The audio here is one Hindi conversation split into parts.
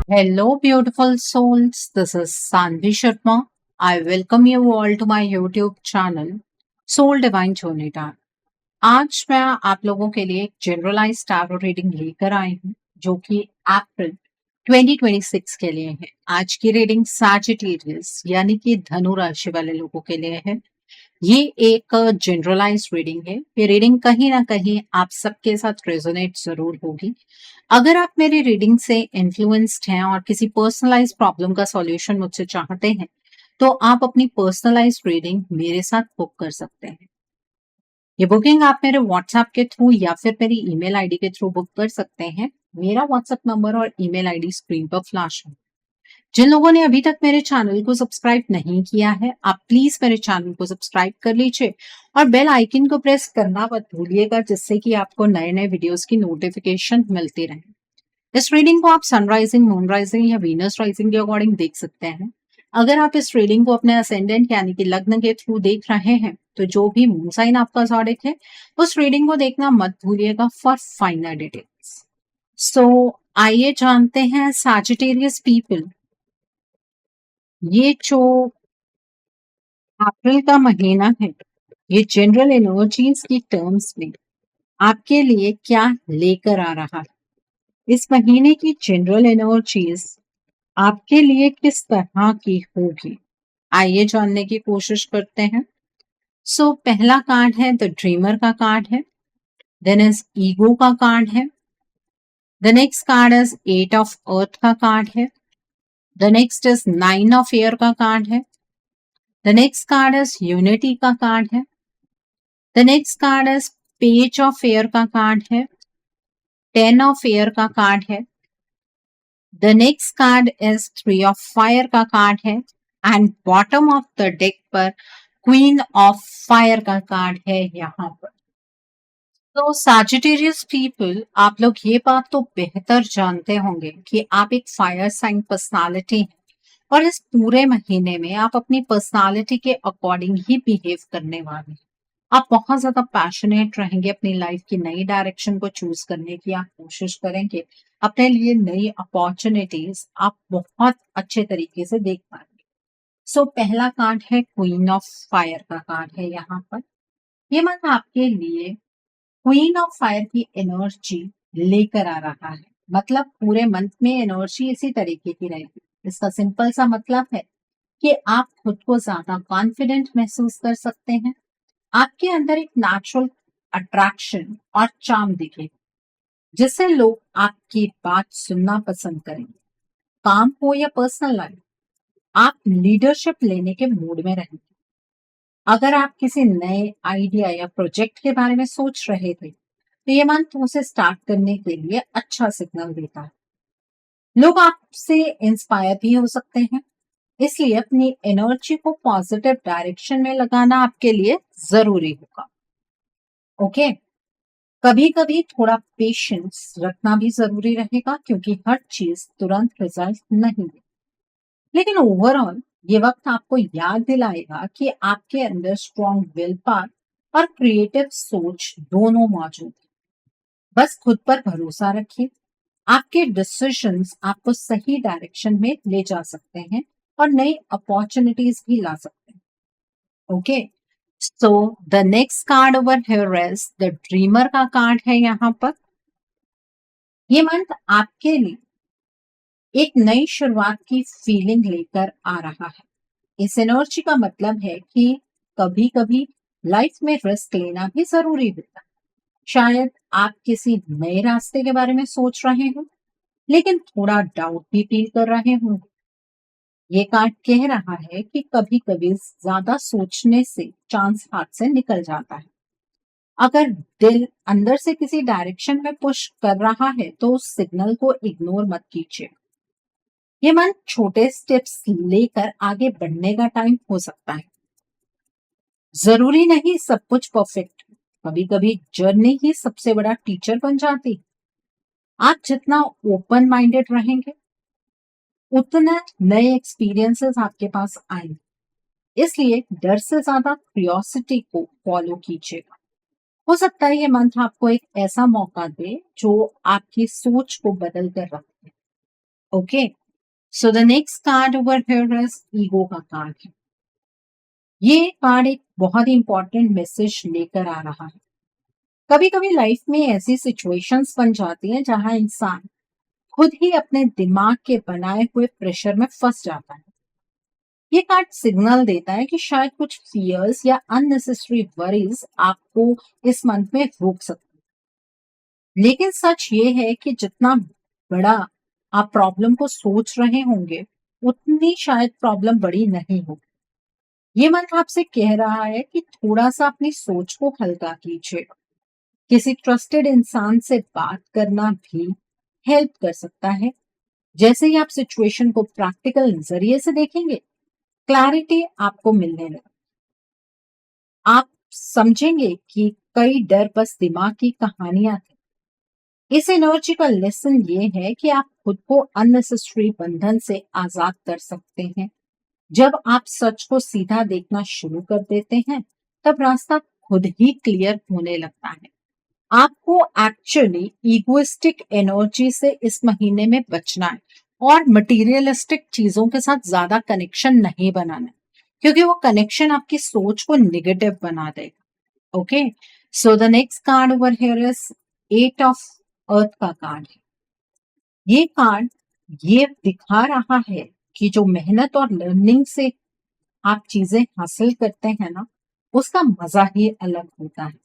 Hello, beautiful souls. This is Sanvi Sharma. I welcome you all to my YouTube channel, Soul Divine Journey Tarot. आज मैं आप लोगों के लिए एक जनरलाइज टैरो रीडिंग लेकर आई हूँ जो कि अप्रैल 2026 के लिए है। आज की रीडिंग सैजिटेरियस यानी कि धनु राशि वाले लोगों के लिए है। ये एक जनरलाइज रीडिंग है। ये रीडिंग कहीं ना कहीं आप सबके साथ रेजोनेट जरूर होगी। अगर आप मेरी रीडिंग से इन्फ्लुएंस्ड हैं और किसी पर्सनलाइज प्रॉब्लम का सॉल्यूशन मुझसे चाहते हैं तो आप अपनी पर्सनलाइज रीडिंग मेरे साथ बुक कर सकते हैं। ये बुकिंग आप मेरे व्हाट्सएप के थ्रू या फिर मेरी ईमेल आईडी के थ्रू बुक कर सकते हैं। मेरा व्हाट्सएप नंबर और ईमेल आईडी स्क्रीन पर फ्लैश है। जिन लोगों ने अभी तक मेरे चैनल को सब्सक्राइब नहीं किया है, आप प्लीज मेरे चैनल को सब्सक्राइब कर लीजिए और बेल आइकन को प्रेस करना मत भूलिएगा, जिससे कि आपको नए नए वीडियोस की नोटिफिकेशन मिलती रहे। इस रीडिंग को आप सनराइजिंग, मून राइजिंग या वीनस राइजिंग के अकॉर्डिंग देख सकते हैं। अगर आप इस रीडिंग को अपने असेंडेंट यानी कि लग्न के थ्रू देख रहे हैं तो जो भी मून साइन आपका ज़ोडिक है उस रीडिंग को देखना मत भूलिएगा फॉर फाइनल डिटेल्स। सो आइए जानते हैं सैजिटेरियस पीपल, ये जो अप्रैल का महीना है ये जनरल एनर्जीज की टर्म्स में आपके लिए क्या लेकर आ रहा है। इस महीने की जनरल एनर्जीज आपके लिए किस तरह की होगी, आइए जानने की कोशिश करते हैं। सो पहला कार्ड है द ड्रीमर का कार्ड है, देन इज ईगो का कार्ड है, the next card is eight of earth का कार्ड है, the next is nine of air का कार्ड है, the next card is unity का कार्ड है, the next card is page of air का कार्ड है, टेन ऑफ एयर का कार्ड है, the next card is three of fire का कार्ड है and bottom of the deck पर क्वीन ऑफ फायर का कार्ड है यहाँ पर। तो सैजिटेरियस पीपल, आप लोग ये बात तो बेहतर जानते होंगे कि आप एक फायर साइन पर्सनालिटी हैं और इस पूरे महीने में आप अपनी पर्सनालिटी के अकॉर्डिंग ही बिहेव करने वाले हैं। आप बहुत ज्यादा पैशनेट रहेंगे, अपनी लाइफ की नई डायरेक्शन को चूज करने की आप कोशिश करेंगे, अपने लिए नई अपॉर्चुनिटीज आप बहुत अच्छे तरीके से देख पाएंगे। सो पहला कार्ड है क्वीन ऑफ फायर का कार्ड है यहाँ पर। ये मंथ आपके लिए क्वीन ऑफ फायर की एनर्जी लेकर आ रहा है, मतलब पूरे मंथ में एनर्जी इसी तरीके की रहेगी। इसका सिंपल सा मतलब है कि आप खुद को ज्यादा कॉन्फिडेंट महसूस कर सकते हैं। आपके अंदर एक नेचुरल अट्रैक्शन और चार्म दिखेगा जिससे लोग आपकी बात सुनना पसंद करेंगे। काम हो या पर्सनल लाइफ, आप लीडरशिप लेने के मूड में रहेंगे। अगर आप किसी नए आइडिया या प्रोजेक्ट के बारे में सोच रहे थे तो ये मंथ उसे स्टार्ट करने के लिए अच्छा सिग्नल देता है। लोग आपसे इंस्पायर भी हो सकते हैं, इसलिए अपनी एनर्जी को पॉजिटिव डायरेक्शन में लगाना आपके लिए जरूरी होगा। ओके, कभी कभी थोड़ा पेशेंस रखना भी जरूरी रहेगा क्योंकि हर चीज तुरंत रिजल्ट नहीं दे, लेकिन ओवरऑल ये वक्त आपको याद दिलाएगा कि आपके अंदर स्ट्रॉन्ग विल पावर और क्रिएटिव सोच दोनों मौजूद है। बस खुद पर भरोसा रखिए, आपके डिसीजंस आपको सही डायरेक्शन में ले जा सकते हैं और नई अपॉर्चुनिटीज भी ला सकते हैं। Okay, so the next card over here is the dreamer का कार्ड है यहाँ पर। ये मंथ आपके लिए एक नई शुरुआत की फीलिंग लेकर आ रहा है। इस एनर्जी का मतलब है कि कभी कभी लाइफ में रिस्क लेना भी जरूरी होता है। शायद आप किसी नए रास्ते के बारे में सोच रहे हो लेकिन थोड़ा डाउट भी फील कर रहे हो। ये कार्ड कह रहा है कि कभी कभी ज्यादा सोचने से चांस हाथ से निकल जाता है। अगर दिल अंदर से किसी डायरेक्शन में पुश कर रहा है तो उस सिग्नल को इग्नोर मत कीजिए। ये मन छोटे स्टेप्स लेकर आगे बढ़ने का टाइम हो सकता है। जरूरी नहीं सब कुछ परफेक्ट, कभी कभी जर्नी ही सबसे बड़ा टीचर बन जाती है। आप जितना ओपन माइंडेड रहेंगे उतना नए एक्सपीरियंसेस आपके पास आएंगे, इसलिए डर से ज्यादा क्यूरियोसिटी को फॉलो कीजिएगा। हो सकता है ये मंथ आपको एक ऐसा मौका दे जो आपकी सोच को बदल कर रखे। Okay, so the next card over here is ego का कार्ड है। ये कार्ड एक बहुत ही इंपॉर्टेंट मैसेज लेकर आ रहा है। कभी कभी लाइफ में ऐसी सिचुएशंस बन जाती हैं जहां इंसान खुद ही अपने दिमाग के बनाए हुए प्रेशर में फंस जाता है। ये कार्ड सिग्नल देता है कि शायद कुछ फियर्स या अननेसेसरी वरीज आपको इस मंथ में रोक सकते हैं। लेकिन सच ये है कि जितना बड़ा आप प्रॉब्लम को सोच रहे होंगे, उतनी शायद प्रॉब्लम बड़ी नहीं होगी। ये मंथ आपसे कह रहा है कि थोड़ा सा अपनी सोच को हल्का कीजिए। किसी ट्रस्टेड इंसान से बात करना भी हेल्प कर सकता है। जैसे ही आप सिचुएशन को प्रैक्टिकल नजरिए से देखेंगे, क्लैरिटी आपको मिलने लगे। आप समझेंगे कि कई डर बस दिमाग की कहानियां थी। इस एनर्जी का लेसन ये है कि आप खुद को अननेसेसरी बंधन से आजाद कर सकते हैं। जब आप सच को सीधा देखना शुरू कर देते हैं, तब रास्ता खुद ही क्लियर होने लगता है। आपको एक्चुअली इगोइस्टिक एनर्जी से इस महीने में बचना है और मटेरियलिस्टिक चीजों के साथ ज्यादा कनेक्शन नहीं बनाना है, क्योंकि वो कनेक्शन आपकी सोच को निगेटिव बना देगा। Okay, so the next card over here is eight of earth का कार्ड है। ये कार्ड ये दिखा रहा है कि जो मेहनत और लर्निंग से आप चीजें हासिल करते हैं ना, उसका मजा ही अलग होता है।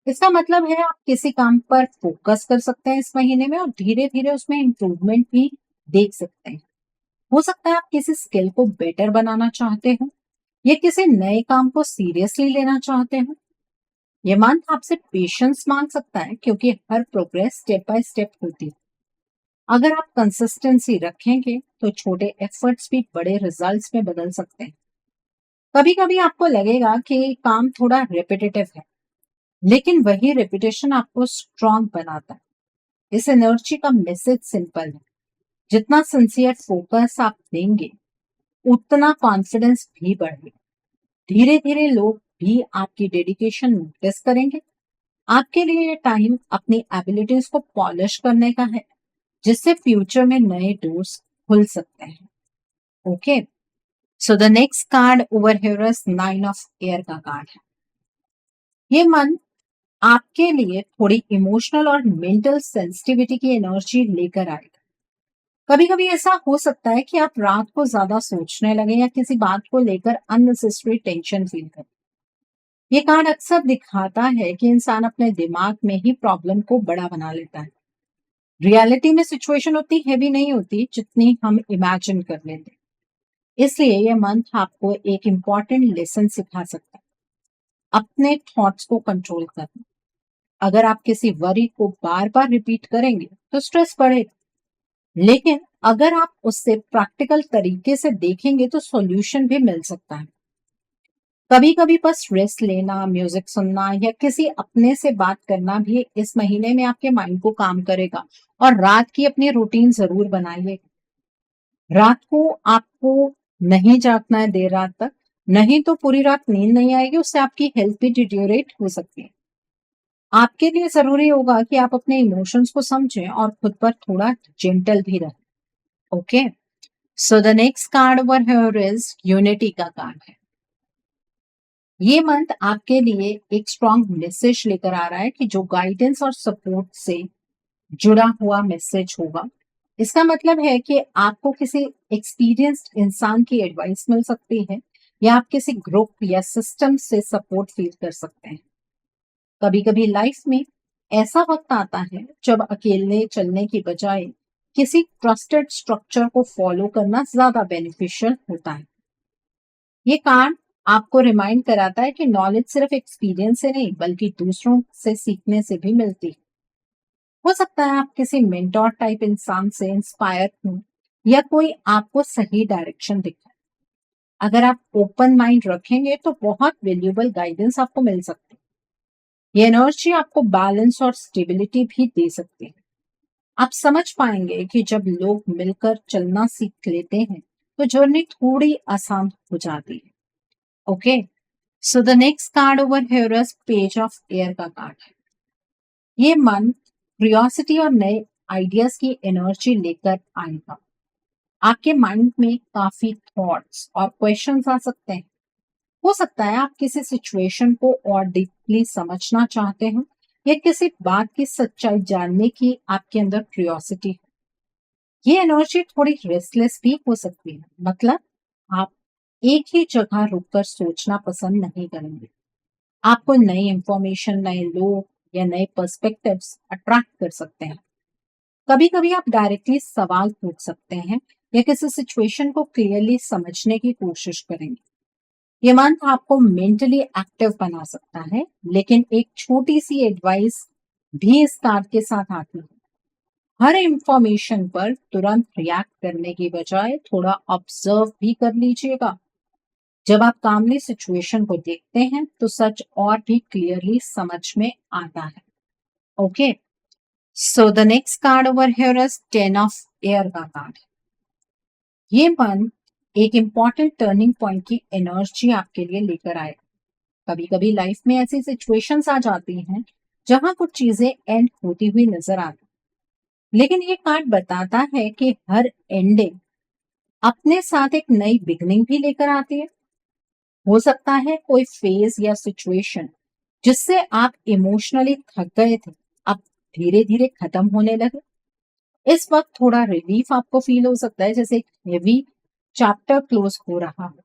इसका मतलब है आप किसी काम पर फोकस कर सकते हैं इस महीने में और धीरे धीरे उसमें इम्प्रूवमेंट भी देख सकते हैं। हो सकता है आप किसी स्किल को बेटर बनाना चाहते हो या किसी नए काम को सीरियसली लेना चाहते हो। ये मंथ आपसे पेशेंस मांग सकता है, क्योंकि हर प्रोग्रेस स्टेप बाय स्टेप होती है। अगर आप कंसिस्टेंसी रखेंगे तो छोटे एफर्ट्स भी बड़े रिजल्ट्स में बदल सकते हैं। कभी कभी आपको लगेगा कि काम थोड़ा रेपिटेटिव है, लेकिन वही रेपिटेशन आपको स्ट्रांग बनाता है। इस एनर्जी का मैसेज सिंपल है, जितना सिंसियर फोकस आप देंगे, उतना कॉन्फिडेंस भी बढ़ेगा। धीरे धीरे लोग भी आपकी डेडिकेशन नोटिस करेंगे। आपके लिए ये टाइम अपनी एबिलिटीज को पॉलिश करने का है, जिससे फ्यूचर में नए डोर्स खुल सकते हैं। Okay, so the next card over here is nine of air का कार्ड है। ये मंथ आपके लिए थोड़ी इमोशनल और मेंटल सेंसिटिविटी की एनर्जी लेकर आएगा। कभी कभी ऐसा हो सकता है कि आप रात को ज्यादा सोचने लगे या किसी बात को लेकर अननेसेसरी टेंशन फील करें। ये कार्ड अक्सर दिखाता है कि इंसान अपने दिमाग में ही प्रॉब्लम को बड़ा बना लेता है। रियलिटी में सिचुएशन उतनी हैवी नहीं होती जितनी हम इमेजिन कर लेते हैं। इसलिए ये मंथ आपको एक इम्पॉर्टेंट लेसन सिखा सकता है, अपने थॉट्स को कंट्रोल करना। अगर आप किसी वरी को बार बार रिपीट करेंगे तो स्ट्रेस बढ़ेगा, लेकिन अगर आप उससे प्रैक्टिकल तरीके से देखेंगे तो सॉल्यूशन भी मिल सकता है। कभी कभी बस रेस्ट लेना, म्यूजिक सुनना या किसी अपने से बात करना भी इस महीने में आपके माइंड को काम करेगा। और रात की अपनी रूटीन जरूर बनाइए। रात को आपको नहीं जागना है देर रात तक, नहीं तो पूरी रात नींद नहीं आएगी, उससे आपकी हेल्थ भी डिटेरियोरेट हो सकती है। आपके लिए जरूरी होगा कि आप अपने इमोशंस को समझें और खुद पर थोड़ा जेंटल भी रहें। Okay, so the next card over here is unity का कार्ड है। ये मंथ आपके लिए एक स्ट्रॉन्ग मैसेज लेकर आ रहा है कि जो गाइडेंस और सपोर्ट से जुड़ा हुआ मैसेज होगा। इसका मतलब है कि आपको किसी एक्सपीरियंस्ड इंसान की एडवाइस मिल सकती है या आप किसी ग्रुप या सिस्टम से सपोर्ट फील कर सकते हैं। कभी कभी लाइफ में ऐसा वक्त आता है जब अकेले चलने की बजाय किसी ट्रस्टेड स्ट्रक्चर को फॉलो करना ज्यादा बेनिफिशियल होता है। ये कार्ड आपको रिमाइंड कराता है कि नॉलेज सिर्फ एक्सपीरियंस से नहीं बल्कि दूसरों से सीखने से भी मिलती है। हो सकता है आप किसी मेंटोर टाइप इंसान से इंस्पायर हो या कोई आपको सही डायरेक्शन दिखाए। अगर आप ओपन माइंड रखेंगे तो बहुत वैल्यूएबल गाइडेंस आपको मिल सकती है। ये एनर्जी आपको बैलेंस और स्टेबिलिटी भी दे सकती है। आप समझ पाएंगे कि जब लोग मिलकर चलना सीख लेते हैं तो जर्नी थोड़ी आसान हो जाती है। Okay, so the next card over here is page of air का कार्ड है। ये मन क्यूरियोसिटी और नए आइडियाज की एनर्जी लेकर आएगा। आपके माइंड में काफी थॉट्स और क्वेश्चंस आ सकते हैं। हो सकता है आप किसी सिचुएशन को और डीपली समझना चाहते हो या किसी बात की सच्चाई जानने की आपके अंदर क्यूरियोसिटी है। ये एनर्जी थोड़ी रेस्टलेस भी हो सकती है, मतलब आप एक ही जगह रुककर सोचना पसंद नहीं करेंगे। आपको नई इंफॉर्मेशन, नए लोग या नए पर्सपेक्टिव्स अट्रैक्ट कर सकते हैं। कभी कभी आप डायरेक्टली सवाल पूछ सकते हैं या किसी सिचुएशन को क्लियरली समझने की कोशिश करेंगे। ये मंथ आपको मेंटली एक्टिव बना सकता है, लेकिन एक छोटी सी एडवाइस भी इस कार्ड के साथ आती है। हर इंफॉर्मेशन पर तुरंत रिएक्ट करने की बजाय थोड़ा ऑब्जर्व भी कर लीजिएगा। जब आप कामली सिचुएशन को देखते हैं तो सच और भी क्लियरली समझ में आता है। Okay, so the next card over here is 10 of air का कार्ड। ये मन एक इंपॉर्टेंट टर्निंग पॉइंट की एनर्जी आपके लिए लेकर आए। कभी कभी लाइफ में ऐसी सिचुएशंस आ जाती हैं जहां कुछ चीजें एंड होती हुई नजर आती, लेकिन ये कार्ड बताता है कि हर एंडिंग अपने साथ एक नई बिगनिंग भी लेकर आती है। हो सकता है कोई फेज या सिचुएशन जिससे आप इमोशनली थक गए थे, अब धीरे धीरे खत्म होने लगे। इस वक्त थोड़ा रिलीफ आपको फील हो सकता है, जैसे एक हेवी चैप्टर क्लोज हो रहा हो।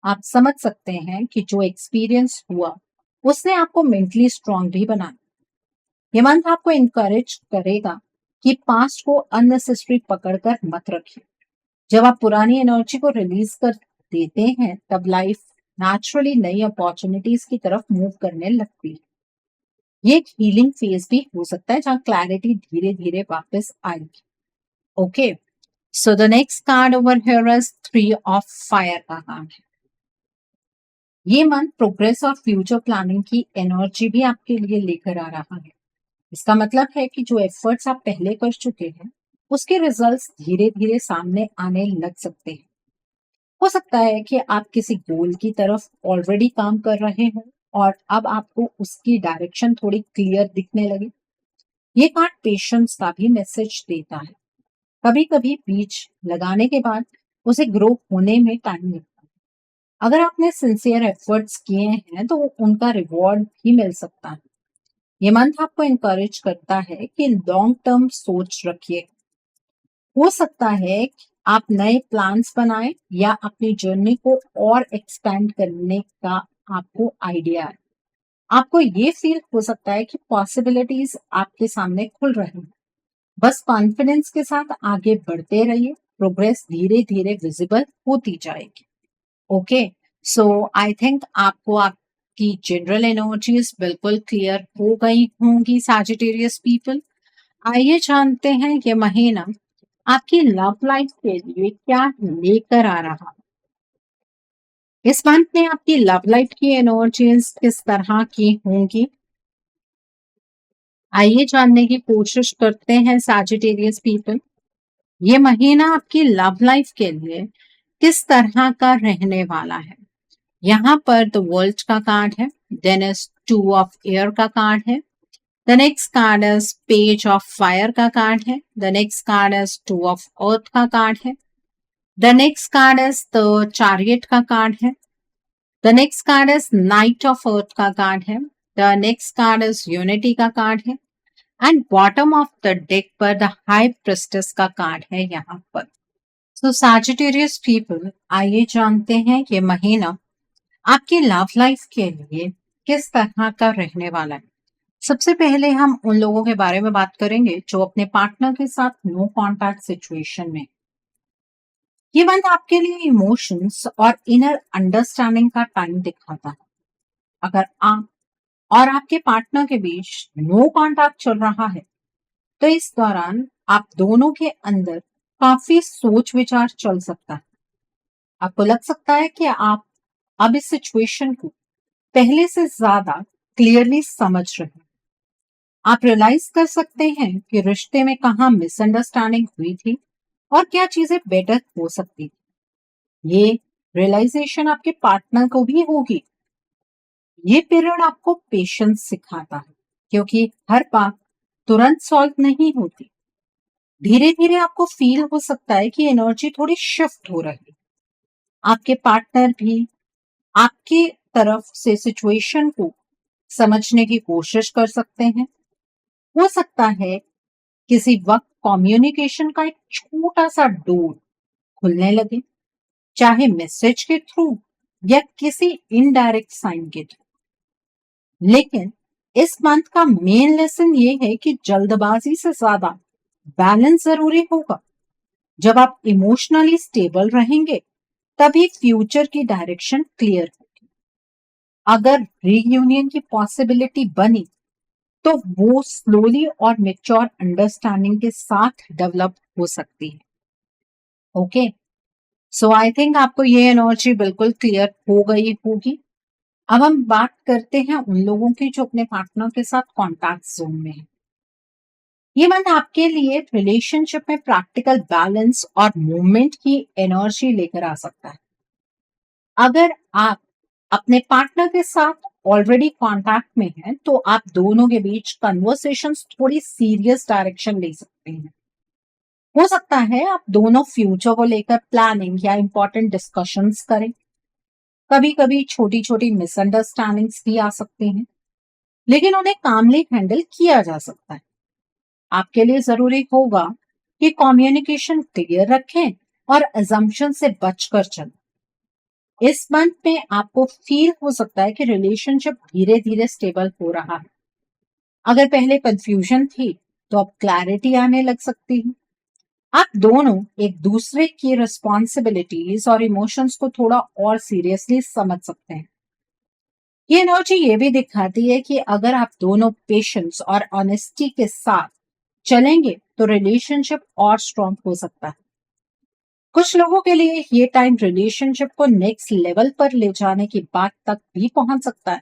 आप समझ सकते हैं कि जो एक्सपीरियंस हुआ उसने आपको मेंटली स्ट्रांग भी बनाया। ये मंथ आपको इनकरेज करेगा कि पास्ट को अननेसेसरी पकड़कर मत रखिए। जब आप पुरानी एनर्जी को रिलीज कर देते हैं तब लाइफ नेचुरली नई अपॉर्चुनिटीज की तरफ मूव करने लगती है। ये एक हीलिंग फेज भी हो सकता है जहां क्लैरिटी धीरे धीरे वापस आएगी। Okay, so the next card over here is 3 of fire का कार्ड है। ये मंथ प्रोग्रेस और फ्यूचर प्लानिंग की एनर्जी भी आपके लिए लेकर आ रहा है। इसका मतलब है कि जो एफर्ट्स आप पहले कर चुके हैं उसके रिजल्ट्स धीरे धीरे सामने आने लग सकते हैं। हो सकता है कि आप किसी गोल की तरफ ऑलरेडी काम कर रहे हो और अब आपको उसकी डायरेक्शन थोड़ी क्लियर दिखने लगे। ये कार्ड पेशेंस का भी मैसेज देता है। कभी कभी बीज लगाने के बाद उसे ग्रो होने में टाइम लगता है। अगर आपने सिंसियर एफर्ट्स किए हैं तो उनका रिवॉर्ड भी मिल सकता है। ये मंथ आपको इनकरेज करता है कि लॉन्ग टर्म सोच रखिए। हो सकता है कि आप नए प्लान्स बनाएं या अपनी जर्नी को और एक्सपेंड करने का आपको आइडिया है। आपको ये फील हो सकता है कि पॉसिबिलिटीज आपके सामने खुल रही हैं। बस कॉन्फिडेंस के साथ आगे बढ़ते रहिए, प्रोग्रेस धीरे धीरे विजिबल होती जाएगी। ओके, सो आई थिंक आपको आपकी जनरल एनर्जीज बिल्कुल क्लियर हो गई होंगी सैजिटेरियस पीपल। आइए जानते हैं ये महीना आपकी लव लाइफ के लिए क्या लेकर आ रहा है। इस मंथ में आपकी लव लाइफ की एनर्जीज किस तरह की होंगी, आइए जानने की कोशिश करते हैं सैजिटेरियस पीपल। ये महीना आपकी लव लाइफ के लिए किस तरह का रहने वाला है। यहाँ पर द वर्ल्ड का कार्ड है, देन इज 2 ऑफ एयर का कार्ड है, the next card is page of fire का कार्ड है, the next card is 2 of earth का कार्ड है, the next card is the chariot का कार्ड है, the next card is knight of earth का कार्ड है, the next card is unity का कार्ड है and bottom of the deck पर द हाई प्रेस्टिस का कार्ड है यहाँ पर। सो सैजिटेरियस पीपल, आइए जानते हैं ये महीना आपकी लव लाइफ के लिए किस तरह का रहने वाला है। सबसे पहले हम उन लोगों के बारे में बात करेंगे जो अपने पार्टनर के साथ नो कांटेक्ट सिचुएशन में। ये मंथ आपके लिए इमोशंस और इनर अंडरस्टैंडिंग का टाइम दिखाता है। अगर आप और आपके पार्टनर के बीच नो कांटेक्ट चल रहा है तो इस दौरान आप दोनों के अंदर काफी सोच विचार चल सकता है। आपको लग सकता है कि आप अब इस सिचुएशन को पहले से ज्यादा क्लियरली समझ रहे हैं। आप रियलाइज कर सकते हैं कि रिश्ते में कहाँ मिसअंडरस्टैंडिंग हुई थी और क्या चीजें बेटर हो सकती थी। ये रियलाइजेशन आपके पार्टनर को भी होगी। ये पीरियड आपको पेशेंस सिखाता है, क्योंकि हर बात तुरंत सॉल्व नहीं होती। धीरे धीरे आपको फील हो सकता है कि एनर्जी थोड़ी शिफ्ट हो रही है। आपके पार्टनर भी आपकी तरफ से सिचुएशन को समझने की कोशिश कर सकते हैं। हो सकता है किसी वक्त कम्युनिकेशन का एक छोटा सा डोर खुलने लगे, चाहे मैसेज के थ्रू या किसी इनडायरेक्ट साइन के थ्रू। लेकिन इस मंथ का मेन लेसन ये है कि जल्दबाजी से ज्यादा बैलेंस जरूरी होगा। जब आप इमोशनली स्टेबल रहेंगे तभी फ्यूचर की डायरेक्शन क्लियर होगी। अगर रीयूनियन की पॉसिबिलिटी बनी तो वो स्लोली और मेच्योर अंडरस्टैंडिंग के साथ डेवलप हो सकती है। ओके, सो आई थिंक आपको ये एनर्जी बिल्कुल क्लियर हो गई होगी। अब हम बात करते हैं उन लोगों की जो अपने पार्टनर के साथ कॉन्टैक्ट जोन में है। ये मंथ आपके लिए रिलेशनशिप में प्रैक्टिकल बैलेंस और मूवमेंट की एनर्जी लेकर आ सकता है। अगर आप अपने पार्टनर के साथ ऑलरेडी कांटेक्ट में हैं तो आप दोनों के बीच कन्वर्सेशंस थोड़ी सीरियस डायरेक्शन ले सकते हैं। हो सकता है आप दोनों फ्यूचर को लेकर प्लानिंग या इंपॉर्टेंट डिस्कशंस करें। कभी कभी छोटी छोटी मिसअंडरस्टैंडिंग्स भी आ सकती हैं, लेकिन उन्हें कामली हैंडल किया जा सकता है। आपके लिए जरूरी होगा कि कम्युनिकेशन क्लियर रखें और अजम्पशन से बचकर चलें। इस मंथ में आपको फील हो सकता है कि रिलेशनशिप धीरे धीरे स्टेबल हो रहा है। अगर पहले कंफ्यूजन थी तो अब क्लैरिटी आने लग सकती है। आप दोनों एक दूसरे की रिस्पॉन्सिबिलिटीज और इमोशंस को थोड़ा और सीरियसली समझ सकते हैं। ये एनर्जी ये भी दिखाती है कि अगर आप दोनों पेशेंस और ऑनेस्टी के साथ चलेंगे तो रिलेशनशिप और स्ट्रांग हो सकता है। कुछ लोगों के लिए ये टाइम रिलेशनशिप को नेक्स्ट लेवल पर ले जाने की बात तक भी पहुंच सकता है।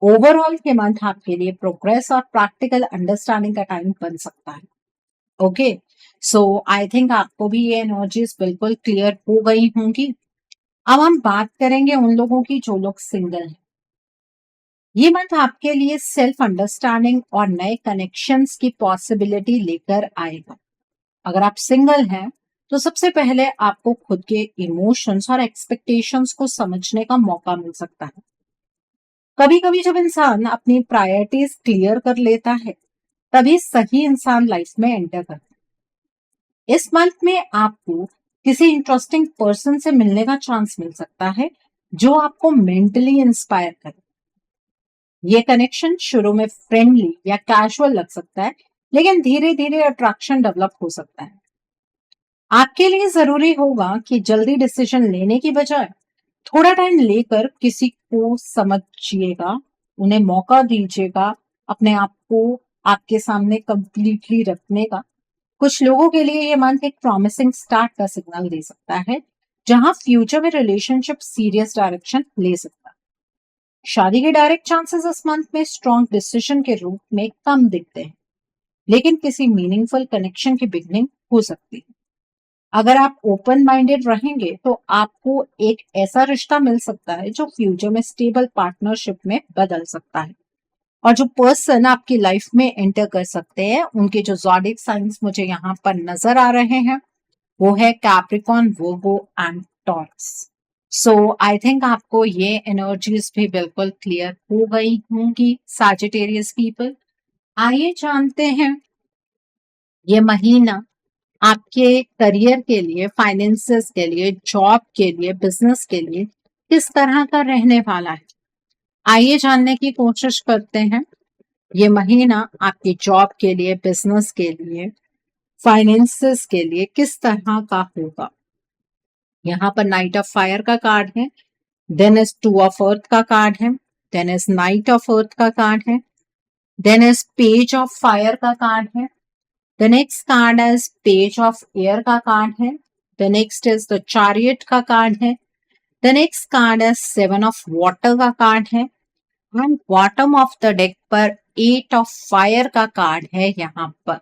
ओवरऑल ये मंथ आपके लिए प्रोग्रेस और प्रैक्टिकल अंडरस्टैंडिंग का टाइम बन सकता है। ओके, सो आई थिंक आपको भी ये एनर्जीज बिल्कुल क्लियर हो गई होंगी। अब हम बात करेंगे उन लोगों की जो लोग सिंगल हैं। ये मंथ आपके लिए सेल्फ अंडरस्टैंडिंग और नए कनेक्शंस की पॉसिबिलिटी लेकर आएगा। अगर आप सिंगल हैं तो सबसे पहले आपको खुद के इमोशंस और एक्सपेक्टेशंस को समझने का मौका मिल सकता है। कभी कभी जब इंसान अपनी प्रायोरिटीज क्लियर कर लेता है तभी सही इंसान लाइफ में एंटर करता है। इस मंथ में आपको किसी इंटरेस्टिंग पर्सन से मिलने का चांस मिल सकता है जो आपको मेंटली इंस्पायर करे। ये कनेक्शन शुरू में फ्रेंडली या कैजुअल लग सकता है, लेकिन धीरे धीरे अट्रैक्शन डेवलप हो सकता है। आपके लिए जरूरी होगा कि जल्दी डिसीजन लेने की बजाय थोड़ा टाइम लेकर किसी को समझिएगा, उन्हें मौका दीजिएगा अपने आप को आपके सामने कंप्लीटली रखने का। कुछ लोगों के लिए ये मंथ एक प्रॉमिसिंग स्टार्ट का सिग्नल दे सकता है, जहां फ्यूचर में रिलेशनशिप सीरियस डायरेक्शन ले सकता है। शादी के डायरेक्ट चांसेस इस मंथ में स्ट्रॉन्ग डिसीजन के रूप में कम दिखते हैं, लेकिन किसी मीनिंगफुल कनेक्शन की बिगनिंग हो सकती है। अगर आप ओपन माइंडेड रहेंगे तो आपको एक ऐसा रिश्ता मिल सकता है जो फ्यूचर में स्टेबल पार्टनरशिप में बदल सकता है। और जो पर्सन आपकी लाइफ में एंटर कर सकते हैं उनके जो ज़ोडिएक साइंस मुझे यहाँ पर नजर आ रहे हैं वो है Capricorn, Virgo and taurus. So I think आपको ये एनर्जीज भी बिल्कुल क्लियर हो गई होंगी सैजिटेरियस पीपल। आइए जानते हैं ये महीना आपके करियर के लिए, फाइनेंसेस के लिए, जॉब के लिए, बिजनेस के लिए किस तरह का रहने वाला है। आइए जानने की कोशिश करते हैं ये महीना आपकी जॉब के लिए, बिजनेस के लिए, फाइनेंसेस के लिए किस तरह का होगा। यहाँ पर नाइट ऑफ फायर का कार्ड है, then is two of earth का कार्ड है, then is knight of earth का कार्ड है, then is page of fire का कार्ड है, the next card is page of air का कार्ड है, the next is the chariot का कार्ड है, the next card is seven of water का कार्ड है and bottom of the deck पर एट ऑफ फायर का कार्ड है यहाँ पर।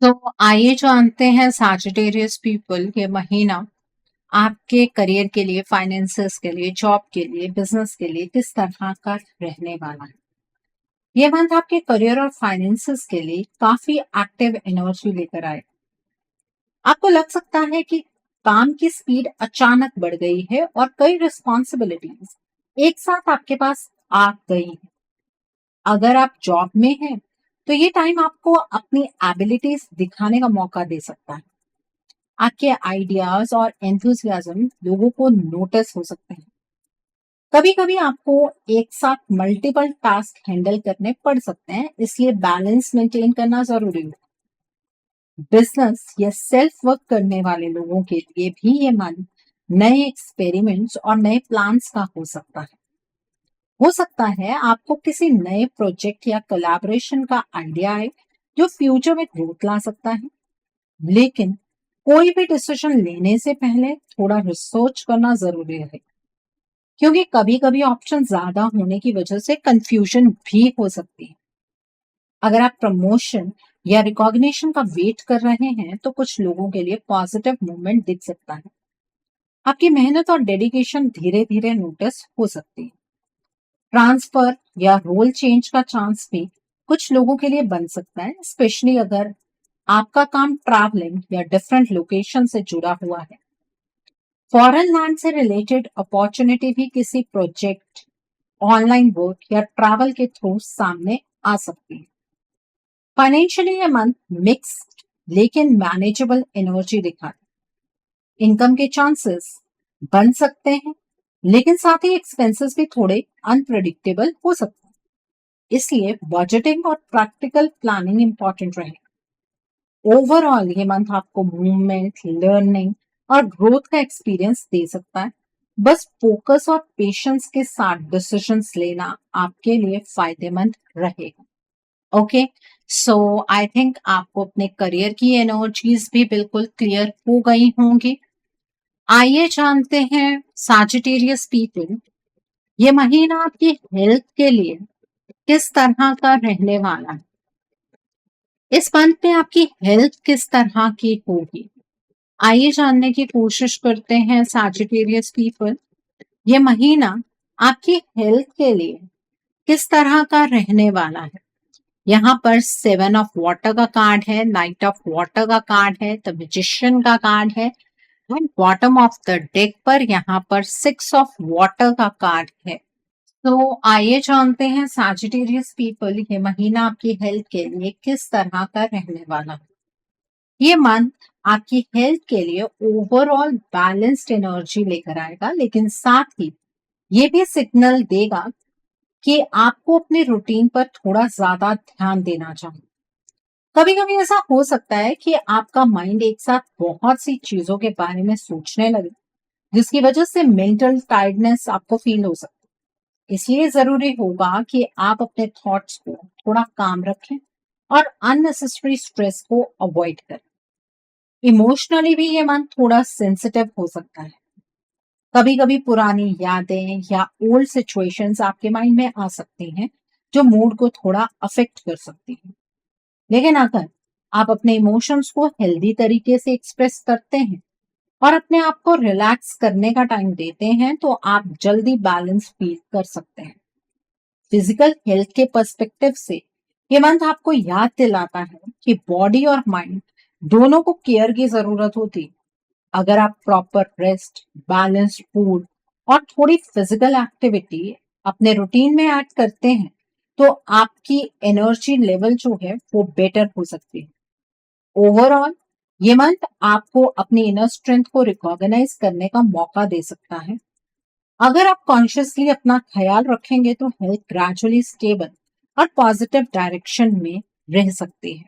तो आइए जानते हैं सैजिटेरियस पीपल ये महीना आपके करियर के लिए, फाइनेंसेस के लिए, जॉब के लिए, बिजनेस के लिए किस तरह का रहने वाला है। ये मंथ आपके करियर और फाइनेंसेस के लिए काफी एक्टिव एनर्जी लेकर आए। आपको लग सकता है कि काम की स्पीड अचानक बढ़ गई है और कई रिस्पॉन्सिबिलिटीज एक साथ आपके पास आ गई हैं। अगर आप जॉब में हैं, तो ये टाइम आपको अपनी एबिलिटीज दिखाने का मौका दे सकता है। आपके आइडियाज और एंथुसियाज्म लोगों को नोटिस हो सकते हैं। कभी कभी आपको एक साथ मल्टीपल टास्क हैंडल करने पड़ सकते हैं, इसलिए बैलेंस मेंटेन करना जरूरी है। बिजनेस या सेल्फ वर्क करने वाले लोगों के लिए भी ये मंथ नए एक्सपेरिमेंट्स और नए प्लान्स का हो सकता है आपको किसी नए प्रोजेक्ट या कोलैबोरेशन का आइडिया आए जो फ्यूचर में ग्रोथ ला सकता है। लेकिन कोई भी डिसीजन लेने से पहले थोड़ा रिसर्च करना जरूरी है, क्योंकि कभी कभी ऑप्शन ज्यादा होने की वजह से कंफ्यूजन भी हो सकती है। अगर आप प्रमोशन या रिकॉग्निशन का वेट कर रहे हैं, तो कुछ लोगों के लिए पॉजिटिव मूवमेंट दिख सकता है। आपकी मेहनत और डेडिकेशन धीरे धीरे नोटिस हो सकती है। ट्रांसफर या रोल चेंज का चांस भी कुछ लोगों के लिए बन सकता है, स्पेशली अगर आपका काम ट्रैवलिंग या डिफरेंट लोकेशन से जुड़ा हुआ है। फॉरेन लैंड से रिलेटेड अपॉर्चुनिटी भी किसी प्रोजेक्ट, ऑनलाइन वर्क या ट्रैवल के थ्रू सामने आ सकती है। फाइनेंशियली ये मंथ मिक्स्ड लेकिन मैनेजेबल एनर्जी दिखाता है। इनकम के चांसेस बन सकते हैं, लेकिन साथ ही एक्सपेंसेस भी थोड़े अनप्रेडिक्टेबल हो सकते हैं। इसलिए बजटिंग और प्रैक्टिकल प्लानिंग इंपॉर्टेंट रहेगा। ओवरऑल ये मंथ आपको मूवमेंट, लर्निंग और ग्रोथ का एक्सपीरियंस दे सकता है। बस फोकस और पेशेंस के साथ डिसीजंस लेना आपके लिए फायदेमंद रहेगा। ओके, सो आई थिंक आपको अपने करियर की एनर्जीज भी बिल्कुल क्लियर हो गई होंगी। आइए जानते हैं सैजिटेरियस पीपल, ये महीना आपकी हेल्थ के लिए किस तरह का रहने वाला है। इस मंथ में आपकी हेल्थ किस तरह की होगी, आइए जानने की कोशिश करते हैं सैजिटेरियस पीपल। ये महीना आपकी हेल्थ के लिए किस तरह का रहने वाला है। यहाँ पर 7 ऑफ वाटर का कार्ड है, नाइट ऑफ वाटर का कार्ड है, द मैजिशियन का कार्ड है and bottom of the deck पर यहाँ पर 6 ऑफ वाटर का कार्ड है। तो आइए जानते हैं सैजिटेरियस पीपल, ये महीना आपकी हेल्थ के लिए किस तरह का रहने वाला है। ये मंथ आपकी हेल्थ के लिए ओवरऑल बैलेंस्ड एनर्जी लेकर आएगा, लेकिन साथ ही ये भी सिग्नल देगा कि आपको अपने रूटीन पर थोड़ा ज्यादा ध्यान देना चाहिए। कभी कभी ऐसा हो सकता है कि आपका माइंड एक साथ बहुत सी चीजों के बारे में सोचने लगे, जिसकी वजह से मेंटल टायर्डनेस आपको फील हो सकती है। इसलिए जरूरी होगा कि आप अपने थॉट्स को थोड़ा काम रखें और अननेसेसरी स्ट्रेस को अवॉइड करें। इमोशनली भी ये मन थोड़ा सेंसिटिव हो सकता है। कभी कभी पुरानी यादें या ओल्ड सिचुएशंस आपके माइंड में आ सकती हैं, जो मूड को थोड़ा अफेक्ट कर सकती हैं। लेकिन अगर आप अपने इमोशंस को हेल्दी तरीके से एक्सप्रेस करते हैं और अपने आप को रिलैक्स करने का टाइम देते हैं, तो आप जल्दी बैलेंस फील कर सकते हैं। फिजिकल हेल्थ के पर्सपेक्टिव से ये मंथ आपको याद दिलाता है कि बॉडी और माइंड दोनों को केयर की जरूरत होती है। अगर आप प्रॉपर रेस्ट, बैलेंस्ड फूड और थोड़ी फिजिकल एक्टिविटी अपने रूटीन में ऐड करते हैं, तो आपकी एनर्जी लेवल जो है वो बेटर हो सकती है। ओवरऑल ये मंथ आपको अपनी इनर स्ट्रेंथ को रिकॉग्नाइज करने का मौका दे सकता है। अगर आप कॉन्शियसली अपना ख्याल रखेंगे, तो हेल्थ ग्रेजुअली स्टेबल और पॉजिटिव डायरेक्शन में रह सकती है।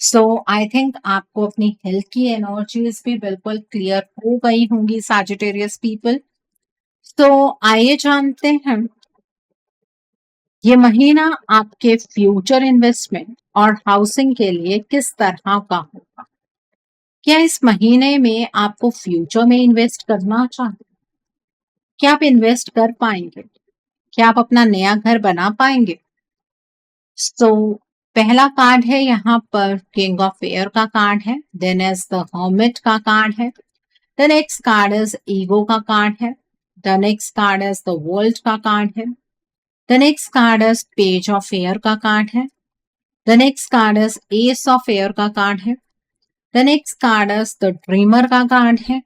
सो आई थिंक आपको अपनी हेल्थ की एनर्जीज भी बिल्कुल क्लियर हो गई होंगी सैजिटेरियस पीपल। तो आइए जानते हैं ये महीना आपके फ्यूचर इन्वेस्टमेंट और हाउसिंग के लिए किस तरह का होगा। क्या इस महीने में आपको फ्यूचर में इन्वेस्ट करना चाहते हैं? क्या आप इन्वेस्ट कर पाएंगे? क्या आप अपना नया घर बना पाएंगे? सो पहला कार्ड है यहाँ पर किंग ऑफ एयर का कार्ड है, देन इज द हर्मिट का कार्ड है, the next card is ego का कार्ड है, the next card is the world का कार्ड है, the next card is page of air का कार्ड है। The next card is ace of air का कार्ड है। The next card is the dreamer का कार्ड है।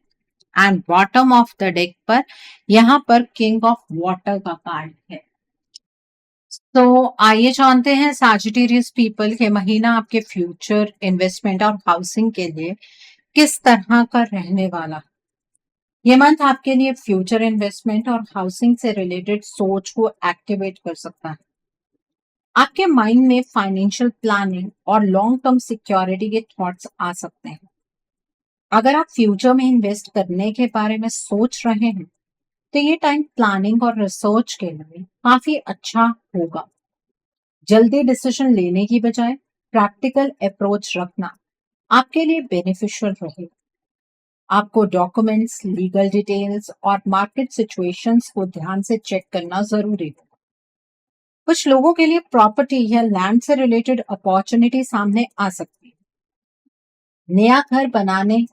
And bottom of the deck पर यहाँ पर किंग ऑफ वाटर का कार्ड है। तो आइए जानते हैं सैजिटेरियस पीपल के महीना आपके फ्यूचर, इन्वेस्टमेंट और हाउसिंग के लिए किस तरह का रहने वाला। ये मंथ आपके लिए फ्यूचर इन्वेस्टमेंट और हाउसिंग से रिलेटेड सोच को एक्टिवेट कर सकता है। आपके माइंड में फाइनेंशियल प्लानिंग और लॉन्ग टर्म सिक्योरिटी के थॉट्स आ सकते हैं। अगर आप फ्यूचर में इन्वेस्ट करने के बारे में सोच रहे हैं तो ये टाइम प्लानिंग और रिसर्च के लिए काफी अच्छा होगा। जल्दी डिसीजन लेने की बजाय प्रैक्टिकल अप्रोच रखना आपके लिए बेनिफिशियल रहेगा। आपको डॉक्यूमेंट्स, लीगल डिटेल्स और मार्केट सिचुएशंस को ध्यान से चेक करना जरूरी है। कुछ लोगों के लिए प्रॉपर्टी या लैंड से रिलेटेड अपॉर्चुनिटी सामने आ सकती है। नया घर बनाने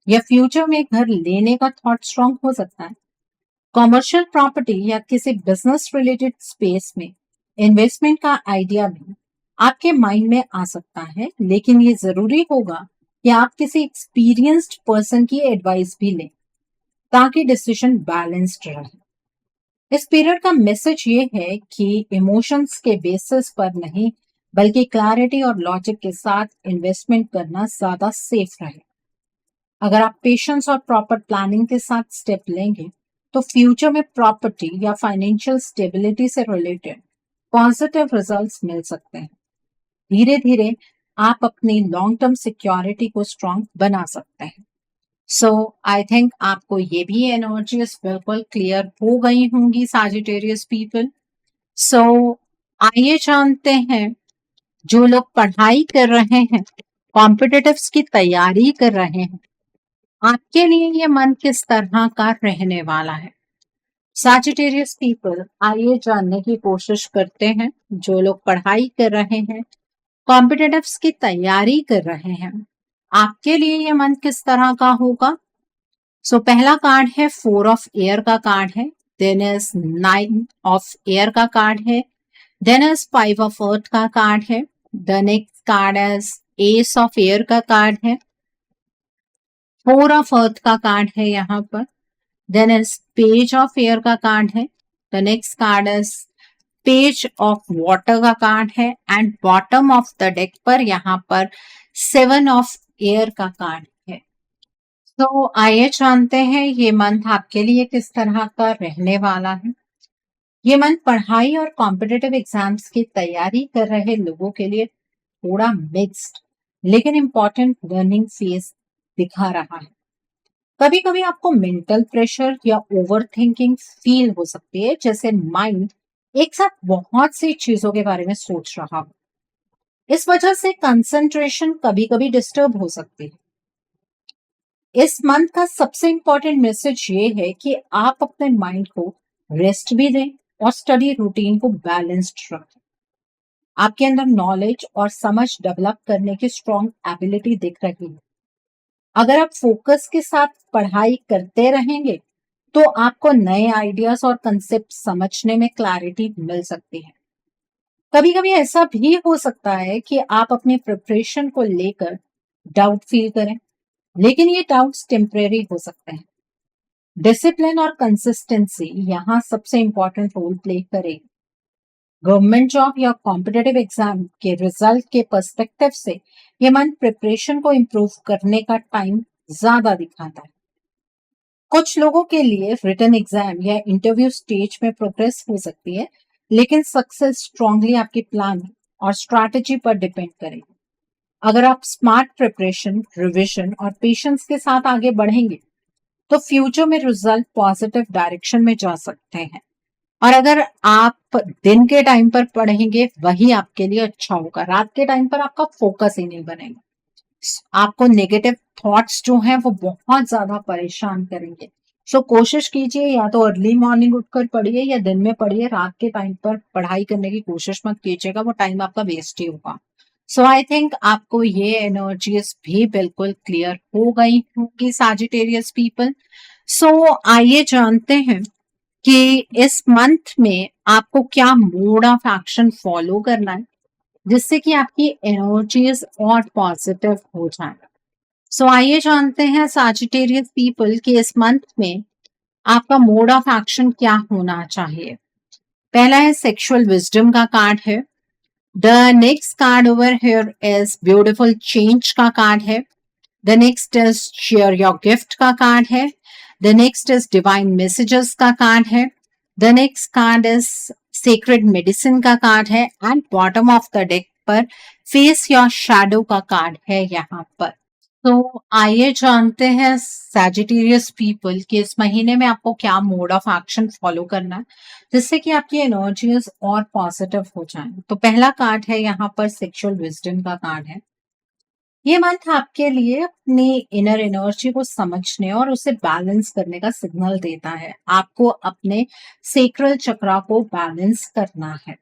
या फ्यूचर में घर लेने का थॉट स्ट्रांग हो सकता है। कॉमर्शियल प्रॉपर्टी या किसी बिजनेस रिलेटेड स्पेस में इन्वेस्टमेंट का आइडिया भी आपके माइंड में आ सकता है, लेकिन ये जरूरी होगा कि आप किसी एक्सपीरियंस्ड पर्सन की एडवाइस भी लें ताकि डिसीजन बैलेंस्ड रहे। इस पीरियड का मैसेज ये है कि इमोशंस के बेसिस पर नहीं बल्कि क्लैरिटी और लॉजिक के साथ इन्वेस्टमेंट करना ज्यादा सेफ रहे। अगर आप पेशेंस और प्रॉपर प्लानिंग के साथ स्टेप लेंगे तो फ्यूचर में प्रॉपर्टी या फाइनेंशियल स्टेबिलिटी से रिलेटेड पॉजिटिव रिजल्ट्स मिल सकते हैं। धीरे धीरे आप अपनी लॉन्ग टर्म सिक्योरिटी को स्ट्रांग बना सकते हैं। सो आई थिंक आपको ये भी एनर्जीज बिल्कुल क्लियर हो गई होंगी सैजिटेरियस पीपल। सो आइए जानते हैं जो लोग पढ़ाई कर रहे हैं, कॉम्पिटिटिव्स की तैयारी कर रहे हैं, आपके लिए ये मन किस तरह का रहने वाला है। सैजिटेरियस पीपल, आइए जानने की कोशिश करते हैं जो लोग पढ़ाई कर रहे हैं, कॉम्पिटिटिव्स की तैयारी कर रहे हैं, आपके लिए ये मंथ किस तरह का होगा। सो पहला कार्ड है 4 ऑफ एयर का कार्ड है। देन इज 9 ऑफ एयर का कार्ड है। देन इज 5 ऑफ अर्थ का कार्ड है। The next card is ace of air का कार्ड है। 4 ऑफ अर्थ का कार्ड है यहाँ पर। Then is page of air का कार्ड है। The next card is page of water का कार्ड है। And bottom of the deck पर यहाँ पर 7 ऑफ एयर का कार्ड है। तो आइए जानते हैं ये मंथ आपके लिए किस तरह का रहने वाला है। ये मंथ पढ़ाई और कॉम्पिटिटिव एग्जाम्स की तैयारी कर रहे लोगों के लिए थोड़ा मिक्स्ड लेकिन इंपॉर्टेंट लर्निंग फेज दिखा रहा है। कभी कभी आपको मेंटल प्रेशर या ओवर थिंकिंग फील हो सकती है, जैसे माइंड एक साथ बहुत सी चीजों के बारे में सोच रहा हो। इस वजह से कंसंट्रेशन कभी कभी डिस्टर्ब हो सकती है। इस मंथ का सबसे इंपॉर्टेंट मैसेज ये है कि आप अपने माइंड को रेस्ट भी दें और स्टडी रूटीन को बैलेंस्ड रखें। आपके अंदर नॉलेज और समझ डेवलप करने की स्ट्रॉन्ग एबिलिटी दिख रही है। अगर आप फोकस के साथ पढ़ाई करते रहेंगे तो आपको नए आइडियाज और कंसेप्ट समझने में क्लैरिटी मिल सकती है। कभी कभी ऐसा भी हो सकता है कि आप अपनी प्रिपरेशन को लेकर डाउट फील करें, लेकिन ये डाउट्स टेम्परेरी हो सकते हैं। डिसिप्लिन और कंसिस्टेंसी यहाँ सबसे इंपॉर्टेंट रोल प्ले करेगी। गवर्नमेंट जॉब या कॉम्पिटिटिव एग्जाम के रिजल्ट के पर्सपेक्टिव से ये मंथ प्रिपरेशन को इम्प्रूव करने का टाइम ज्यादा दिखाता है। कुछ लोगों के लिए रिटन एग्जाम या इंटरव्यू स्टेज में प्रोग्रेस हो सकती है, लेकिन सक्सेस स्ट्रांगली आपकी प्लान और स्ट्रैटेजी पर डिपेंड करेगी। अगर आप स्मार्ट प्रिपरेशन, रिविजन और पेशेंस के साथ आगे बढ़ेंगे तो फ्यूचर में रिजल्ट पॉजिटिव डायरेक्शन में जा सकते हैं। और अगर आप दिन के टाइम पर पढ़ेंगे वही आपके लिए अच्छा होगा। रात के टाइम पर आपका फोकस ही नहीं बनेगा। आपको नेगेटिव थॉट्स जो हैं वो बहुत ज्यादा परेशान करेंगे। सो कोशिश कीजिए या तो अर्ली मॉर्निंग उठकर पढ़िए या दिन में पढ़िए। रात के टाइम पर पढ़ाई करने की कोशिश मत कीजिएगा, वो टाइम आपका वेस्ट ही होगा। सो आई थिंक आपको ये एनर्जीज भी बिल्कुल क्लियर हो गई होंगी सैजिटेरियस पीपल। सो आइए जानते हैं कि इस मंथ में आपको क्या मोड ऑफ एक्शन फॉलो करना है जिससे कि आपकी एनर्जीज और पॉजिटिव हो जाए। सो आइए जानते हैं सैजिटेरियस पीपल कि इस मंथ में आपका मोड ऑफ एक्शन क्या होना चाहिए। पहला है सेक्सुअल विजडम का कार्ड है। The next card over here is beautiful change का कार्ड है। The next is share your gift का कार्ड है। The next is divine messages का कार्ड है। The next card is sacred medicine का कार्ड है and bottom of the deck पर फेस योर शैडो का कार्ड है यहाँ पर। तो आइए जानते हैं सैजिटेरियस पीपल कि इस महीने में आपको क्या मोड ऑफ एक्शन फॉलो करना है जिससे कि आपकी एनर्जीज और पॉजिटिव हो जाएं। तो पहला कार्ड है यहाँ पर सेक्सुअल विजडम का कार्ड है। ये मंथ आपके लिए अपनी इनर एनर्जी को समझने और उसे बैलेंस करने का सिग्नल देता है। आपको अपने सेक्रल चक्रा को बैलेंस करना है।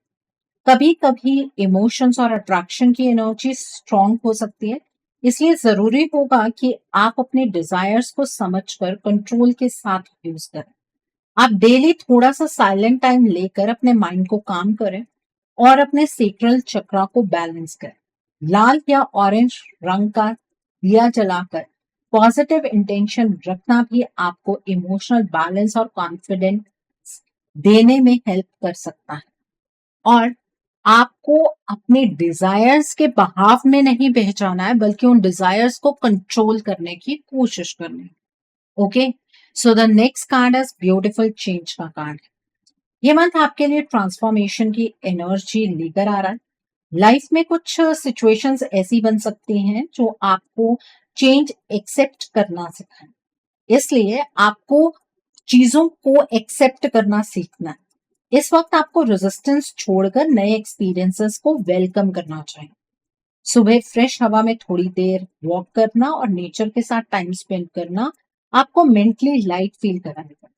कभी कभी इमोशंस और अट्रैक्शन की एनर्जी स्ट्रांग हो सकती है, इसलिए जरूरी होगा कि आप अपने डिजायर्स को समझकर कंट्रोल के साथ यूज करें। आप डेली थोड़ा सा साइलेंट टाइम लेकर अपने माइंड को काम करें और अपने सेक्रल चक्रा को बैलेंस करें। लाल या ऑरेंज रंग का दिया जलाकर पॉजिटिव इंटेंशन रखना भी आपको इमोशनल बैलेंस और कॉन्फिडेंस देने में हेल्प कर सकता है। और आपको अपने डिजायर्स के बहाव में नहीं बहकाना है, बल्कि उन डिजायर्स को कंट्रोल करने की कोशिश करनी है। Okay, so the next card is beautiful change का कार्ड है। ये मंथ आपके लिए ट्रांसफॉर्मेशन की एनर्जी लेकर आ रहा है। लाइफ में कुछ सिचुएशंस ऐसी बन सकती हैं जो आपको चेंज एक्सेप्ट करना सिखाएं, इसलिए आपको चीजों को एक्सेप्ट करना सीखना है। इस वक्त आपको रेजिस्टेंस छोड़कर नए एक्सपीरियंसेस को वेलकम करना चाहिए। सुबह फ्रेश हवा में थोड़ी देर वॉक करना और नेचर के साथ टाइम स्पेंड करना आपको मेंटली लाइट फील कराएगा।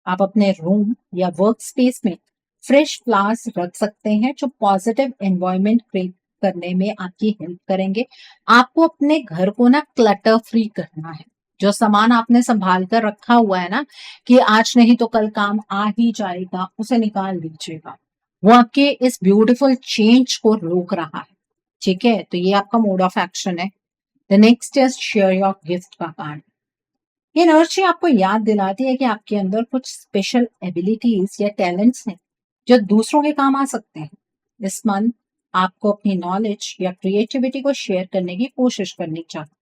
आप अपने रूम या वर्क स्पेस में फ्रेश फ्लावर्स रख सकते हैं जो पॉजिटिव एनवायरनमेंट क्रिएट करने में आपकी हेल्प करेंगे। आपको अपने घर को ना क्लटर फ्री करना है। जो सामान आपने संभाल कर रखा हुआ है ना कि आज नहीं तो कल काम आ ही जाएगा, उसे निकाल दीजिएगा। वो आपके इस ब्यूटीफुल चेंज को रोक रहा है। ठीक है, तो ये आपका मोड ऑफ एक्शन है। The next is share your gift का कार्ड। ये एनर्जी आपको याद दिलाती है कि आपके अंदर कुछ स्पेशल एबिलिटीज या टैलेंट्स हैं जो दूसरों के काम आ सकते हैं। इस मंथ आपको अपनी नॉलेज या क्रिएटिविटी को शेयर करने की कोशिश करनी चाहिए।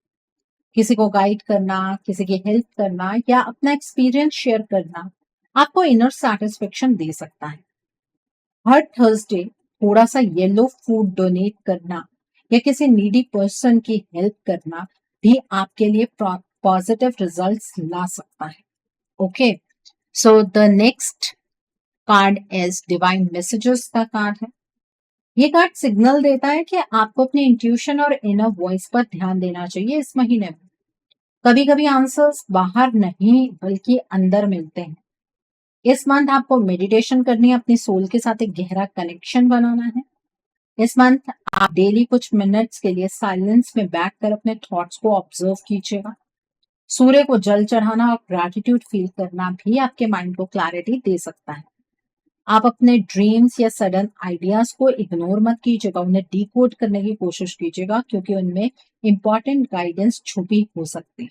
किसी को गाइड करना, किसी की हेल्प करना या अपना एक्सपीरियंस शेयर करना आपको इनर सेटिस्फेक्शन दे सकता है। हर थर्सडे थोड़ा सा येलो फूड डोनेट करना या किसी नीडी पर्सन की हेल्प करना भी आपके लिए पॉजिटिव रिजल्ट्स ला सकता है। Okay, so the next card is divine messages का कार्ड है। ये कार्ड सिग्नल देता है कि आपको अपने इंट्यूशन और इनर वॉइस पर ध्यान देना चाहिए इस महीने में। कभी कभी आंसर्स बाहर नहीं बल्कि अंदर मिलते हैं। इस मंथ आपको मेडिटेशन करनी है, अपनी सोल के साथ एक गहरा कनेक्शन बनाना है। इस मंथ आप डेली कुछ मिनट्स के लिए साइलेंस में बैठकर अपने थॉट्स को ऑब्जर्व कीजिएगा। सूर्य को जल चढ़ाना और ग्रैटिट्यूड फील करना भी आपके माइंड को क्लैरिटी दे सकता है। आप अपने ड्रीम्स या सडन आइडियाज को इग्नोर मत कीजिएगा, उन्हें डिकोड करने की कोशिश कीजिएगा क्योंकि उनमें इंपॉर्टेंट गाइडेंस छुपी हो सकती है।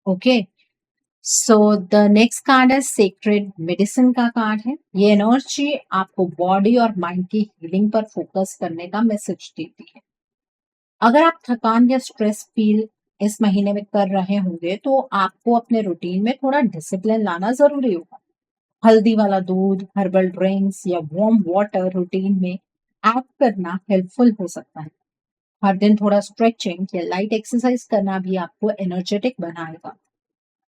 Okay, so the next card है सेक्रेड मेडिसिन का कार्ड है। ये एनर्जी आपको बॉडी और माइंड की हीलिंग पर फोकस करने का मैसेज देती है। अगर आप थकान या स्ट्रेस फील इस महीने में कर रहे होंगे तो आपको अपने रूटीन में थोड़ा डिसिप्लिन लाना जरूरी होगा। हल्दी वाला दूध, हर्बल ड्रिंक्स या वार्म वाटर रूटीन में ऐड करना हेल्पफुल हो सकता है। हर दिन थोड़ा स्ट्रेचिंग या लाइट एक्सरसाइज करना भी आपको एनर्जेटिक बनाएगा।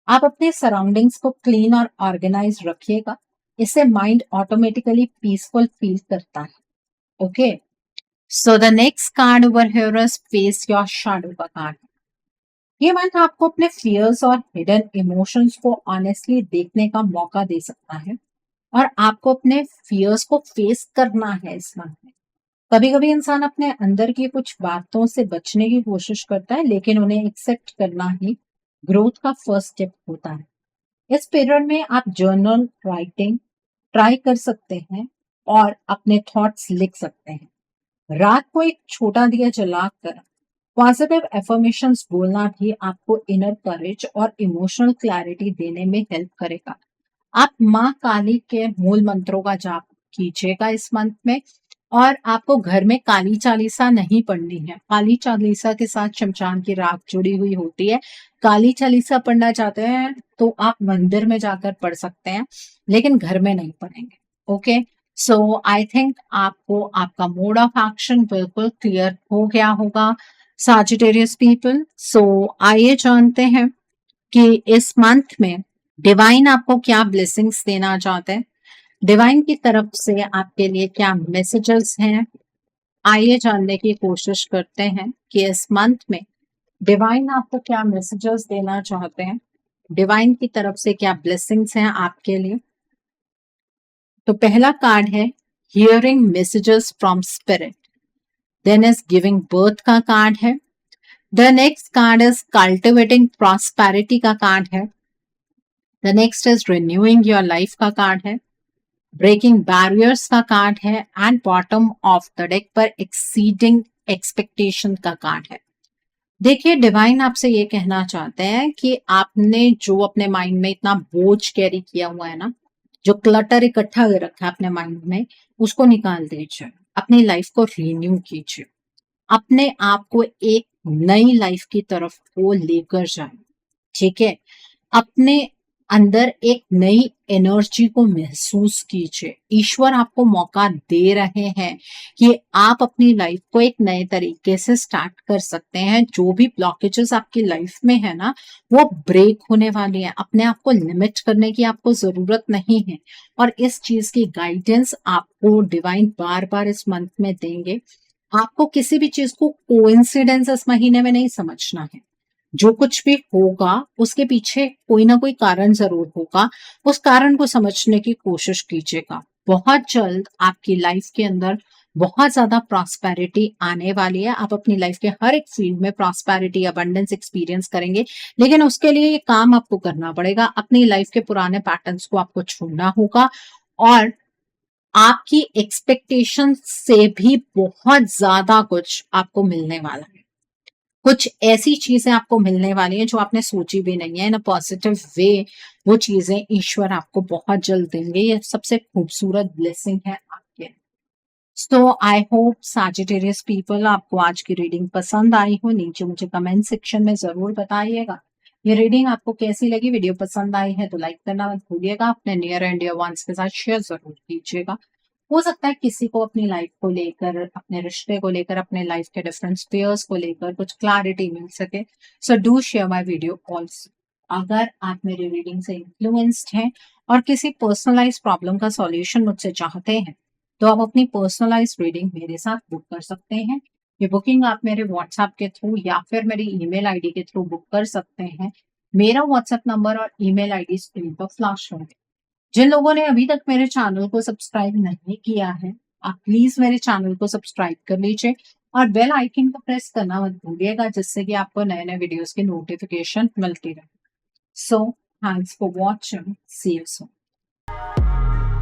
आप अपने सराउंडिंग्स को क्लीन और ऑर्गेनाइज रखिएगा, इससे माइंड ऑटोमेटिकली पीसफुल फील करता है। Okay, so the next card over here is face your shadow का कार्ड। ये मंथ आपको अपने फियर्स और हिडन इमोशंस को ऑनेस्टली देखने का मौका दे सकता है और आपको अपने फियर्स को फेस करना है इस मंथ में। कभी कभी इंसान अपने अंदर की कुछ बातों से बचने की कोशिश करता है, लेकिन उन्हें एक्सेप्ट करना ही ग्रोथ का फर्स्ट स्टेप होता है। इस पीरियड में आप जर्नल राइटिंग, ट्राई कर सकते हैं और अपने थॉट्स लिख सकते हैं। रात को एक छोटा दिया जलाकर पॉजिटिव एफर्मेशंस बोलना भी आपको इनर करेज और इमोशनल क्लैरिटी देने में हेल्प करेगा। आप माँ काली के मूल मंत्रों का जाप कीजिएगा इस मंथ में, और आपको घर में काली चालीसा नहीं पढ़नी है। काली चालीसा के साथ शमशान की राख जुड़ी हुई होती है। काली चालीसा पढ़ना चाहते हैं तो आप मंदिर में जाकर पढ़ सकते हैं, लेकिन घर में नहीं पढ़ेंगे। ओके, सो आई थिंक आपको आपका मोड ऑफ एक्शन बिल्कुल क्लियर हो गया होगा सजिटेरियस पीपल। सो आइए जानते हैं कि इस मंथ में डिवाइन आपको क्या ब्लेसिंग्स देना चाहते हैं, डिवाइन की तरफ से आपके लिए क्या मैसेजेस हैं। आइए जानने की कोशिश करते हैं कि इस मंथ में डिवाइन आपको क्या मैसेजेस देना चाहते हैं, डिवाइन की तरफ से क्या ब्लेसिंग्स हैं आपके लिए। तो पहला कार्ड है hearing messages from spirit, then is giving birth का कार्ड है। The next card is cultivating prosperity का कार्ड है। The next is renewing your life का कार्ड है। ब्रेकिंग बैरियर्स का कार्ड है and bottom of the deck पर एक्सीडिंग एक्सपेक्टेशन का कार्ड है। देखिए, डिवाइन आपसे ये कहना चाहते हैं कि आपने जो अपने माइंड में इतना बोझ कैरी किया हुआ है ना, जो क्लटर इकट्ठा कर रखा है अपने माइंड में, उसको निकाल दीजिए। अपनी लाइफ को रिन्यू कीजिए, अपने आप को एक नई लाइफ की तरफ को लेकर जाए। ठीक है, अपने अंदर एक नई एनर्जी को महसूस कीजिए। ईश्वर आपको मौका दे रहे हैं कि आप अपनी लाइफ को एक नए तरीके से स्टार्ट कर सकते हैं। जो भी ब्लॉकेजेस आपकी लाइफ में है ना, वो ब्रेक होने वाली है। अपने आप को लिमिट करने की आपको जरूरत नहीं है, और इस चीज की गाइडेंस आपको डिवाइन बार बार इस मंथ में देंगे। आपको किसी भी चीज को कोइंसिडेंस इस महीने में नहीं समझना है। जो कुछ भी होगा उसके पीछे कोई ना कोई कारण जरूर होगा। उस कारण को समझने की कोशिश कीजिएगा। बहुत जल्द आपकी लाइफ के अंदर बहुत ज्यादा प्रॉस्पेरिटी आने वाली है। आप अपनी लाइफ के हर एक फील्ड में प्रॉस्पेरिटी, अबंडेंस एक्सपीरियंस करेंगे, लेकिन उसके लिए ये काम आपको करना पड़ेगा। अपनी लाइफ के पुराने पैटर्न्स को आपको छोड़ना होगा, और आपकी एक्सपेक्टेशन से भी बहुत ज्यादा कुछ आपको मिलने वाला है। कुछ ऐसी चीजें आपको मिलने वाली हैं जो आपने सोची भी नहीं है, इन अ पॉजिटिव वे। वो चीजें ईश्वर आपको बहुत जल्द देंगे। ये सबसे खूबसूरत ब्लेसिंग है आपके। सो आई होप सजिटेरियस पीपल, आपको आज की रीडिंग पसंद आई हो। नीचे मुझे कमेंट सेक्शन में जरूर बताइएगा ये रीडिंग आपको कैसी लगी। वीडियो पसंद आई है तो लाइक करना मत भूलिएगा। अपने नियर एंड डियर वंस के साथ शेयर जरूर कीजिएगा। हो सकता है किसी को अपनी लाइफ को लेकर, अपने रिश्ते को लेकर, अपने लाइफ के डिफरेंट स्पेयर्स को लेकर कुछ क्लैरिटी मिल सके। So do share my video also. अगर आप मेरी रीडिंग से इन्फ्लुएंस्ड हैं और किसी पर्सनलाइज प्रॉब्लम का सॉल्यूशन मुझसे चाहते हैं, तो आप अपनी पर्सनलाइज रीडिंग मेरे साथ बुक कर सकते हैं। ये बुकिंग आप मेरे व्हाट्सएप के थ्रू या फिर मेरी ईमेल आईडी के थ्रू बुक कर सकते हैं। मेरा व्हाट्सएप नंबर और ईमेल आईडी स्क्रीन पर फ्लैश होंगे। जिन लोगों ने अभी तक मेरे चैनल को सब्सक्राइब नहीं किया है, आप प्लीज मेरे चैनल को सब्सक्राइब कर लीजिए और बेल आइकन को प्रेस करना मत भूलिएगा, जिससे कि आपको नए नए वीडियोस की नोटिफिकेशन मिलती रहे। So thanks for watching, see you soon.